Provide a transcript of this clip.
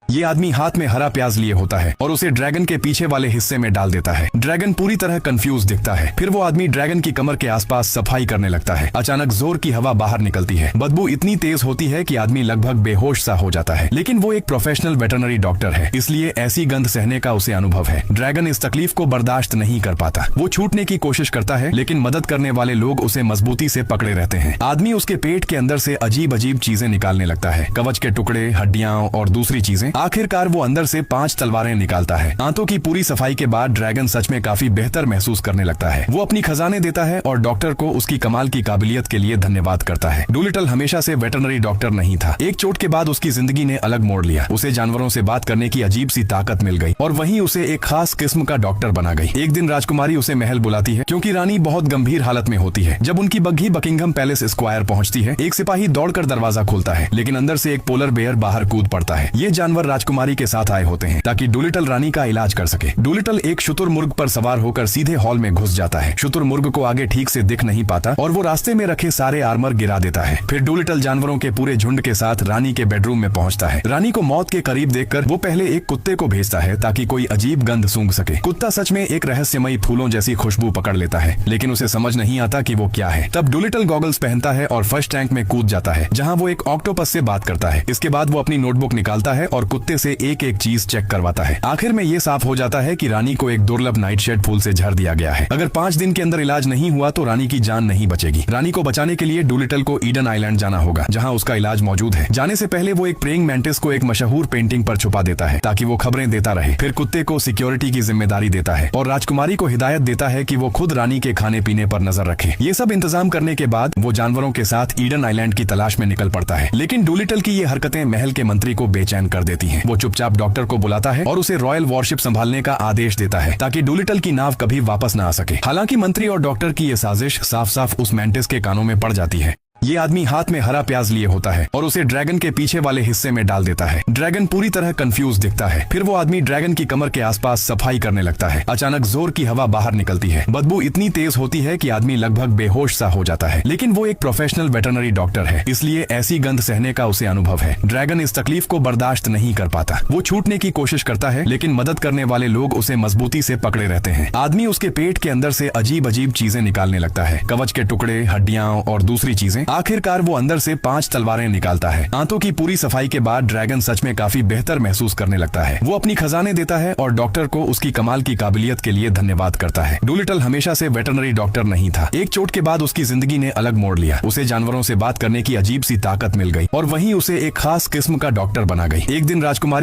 ये आदमी हाथ में हरा प्याज लिए होता है और उसे ड्रैगन के पीछे वाले हिस्से में डाल देता है। ड्रैगन पूरी तरह कंफ्यूज दिखता है। फिर वो आदमी ड्रैगन की कमर के आसपास सफाई करने लगता है। अचानक जोर की हवा बाहर निकलती है। बदबू इतनी तेज होती है कि आदमी लगभग बेहोश सा हो जाता है, लेकिन वो एक प्रोफेशनल वेटरनरी डॉक्टर है, इसलिए ऐसी गंध सहने का उसे अनुभव है। ड्रैगन इस तकलीफ को बर्दाश्त नहीं कर पाता। वो छूटने की कोशिश करता है, लेकिन मदद करने वाले लोग उसे मजबूती से पकड़े रहते हैं। आदमी उसके पेट के अंदर से अजीब अजीब चीजें निकालने लगता है, कवच के टुकड़े, हड्डियां और दूसरी चीजें। आखिरकार वो अंदर से 5 तलवारें निकालता है। दांतों की पूरी सफाई के बाद ड्रैगन सच में काफी बेहतर महसूस करने लगता है। वो अपनी खजाने देता है और डॉक्टर को उसकी कमाल की काबिलियत के लिए धन्यवाद करता है। डूलिटल हमेशा से वेटरनरी डॉक्टर नहीं था। एक चोट के बाद उसकी जिंदगी ने अलग मोड़ लिया। उसे जानवरों से बात करने की अजीब सी ताकत मिल गई और वहीं उसे एक खास किस्म का डॉक्टर बना गई। एक दिन राजकुमारी उसे महल बुलाती है, क्योंकि रानी बहुत गंभीर हालत में होती है। जब उनकी बग्घी बकिंघम पैलेस स्क्वायर पहुंचती है, एक सिपाही दौड़कर दरवाजा खोलता है, लेकिन अंदर से एक पोलर बेयर बाहर कूद पड़ता है। ये जानवर राजकुमारी के साथ आए होते हैं ताकि डूलिटल रानी का इलाज कर सके। डूलिटल एक शुतुरमुर्ग पर सवार होकर सीधे हॉल में घुस जाता है। शुतुरमुर्ग को आगे ठीक से दिख नहीं पाता और वो रास्ते में रखे सारे आर्मर गिरा देता है। फिर डूलिटल जानवरों के पूरे झुंड के साथ रानी के बेडरूम में पहुंचता है। रानी को मौत के करीब देखकर वो पहले एक कुत्ते को भेजता है ताकि कोई अजीब गंध सूंघ सके। कुत्ता सच में एक रहस्यमयी फूलों जैसी खुशबू पकड़ लेता है, लेकिन उसे समझ नहीं आता कि वो क्या है। तब डूलिटल गॉगल्स पहनता है और फर्स्ट टैंक में कूद जाता है, जहाँ वो एक ऑक्टोपस से बात करता है। इसके बाद वो अपनी नोटबुक निकालता है और कुत्ते से एक एक चीज चेक करवाता है। आखिर में ये साफ हो जाता है कि रानी को एक दुर्लभ नाइटशेड फूल से झड़ दिया गया है। अगर 5 दिन के अंदर इलाज नहीं हुआ तो रानी की जान नहीं बचेगी। रानी को बचाने के लिए डूलिटल को ईडन आइलैंड जाना होगा, जहाँ उसका इलाज मौजूद है। जाने से पहले वो एक प्रेइंग मैंटिस को एक मशहूर पेंटिंग पर छुपा देता है ताकि वो खबरें देता रहे। फिर कुत्ते को सिक्योरिटी की जिम्मेदारी देता है और राजकुमारी को हिदायत देता है कि वो खुद रानी के खाने पीने पर नजर रखे। ये सब इंतजाम करने के बाद वो जानवरों के साथ ईडन आइलैंड की तलाश में निकल पड़ता है, लेकिन डूलिटल की ये हरकतें महल के मंत्री को बेचैन कर देती हैं। वो चुपचाप डॉक्टर को बुलाता है और उसे रॉयल वॉरशिप संभालने का आदेश देता है ताकि डूलिटल की नाव कभी वापस न आ सके। हालांकि मंत्री और डॉक्टर की ये साजिश साफ साफ उस मैंटिस के कानों में पड़ जाती है। ये आदमी हाथ में हरा प्याज लिए होता है और उसे ड्रैगन के पीछे वाले हिस्से में डाल देता है। ड्रैगन पूरी तरह कंफ्यूज दिखता है। फिर वो आदमी ड्रैगन की कमर के आसपास सफाई करने लगता है। अचानक जोर की हवा बाहर निकलती है। बदबू इतनी तेज होती है कि आदमी लगभग बेहोश सा हो जाता है, लेकिन वो एक प्रोफेशनल वेटरनरी डॉक्टर है, इसलिए ऐसी गंध सहने का उसे अनुभव है। ड्रैगन इस तकलीफ को बर्दाश्त नहीं कर पाता। वो छूटने की कोशिश करता है, लेकिन मदद करने वाले लोग उसे मजबूती से पकड़े रहते हैं। आदमी उसके पेट के अंदर से अजीब अजीब चीजें निकालने लगता है, कवच के टुकड़े, हड्डियां और दूसरी चीजें। आखिरकार वो अंदर से 5 तलवारें निकालता है। दांतों की पूरी सफाई के बाद ड्रैगन सच में काफी बेहतर महसूस करने लगता है। वो अपनी खजाने देता है और डॉक्टर को उसकी कमाल की काबिलियत के लिए धन्यवाद करता है। डूलिटल हमेशा से वेटरनरी डॉक्टर नहीं था। एक चोट के बाद उसकी जिंदगी ने अलग मोड़ लिया। उसे जानवरों से बात करने की अजीब सी ताकत मिल गई और वहीं उसे एक खास किस्म का डॉक्टर बना गई। एक दिन राजकुमारी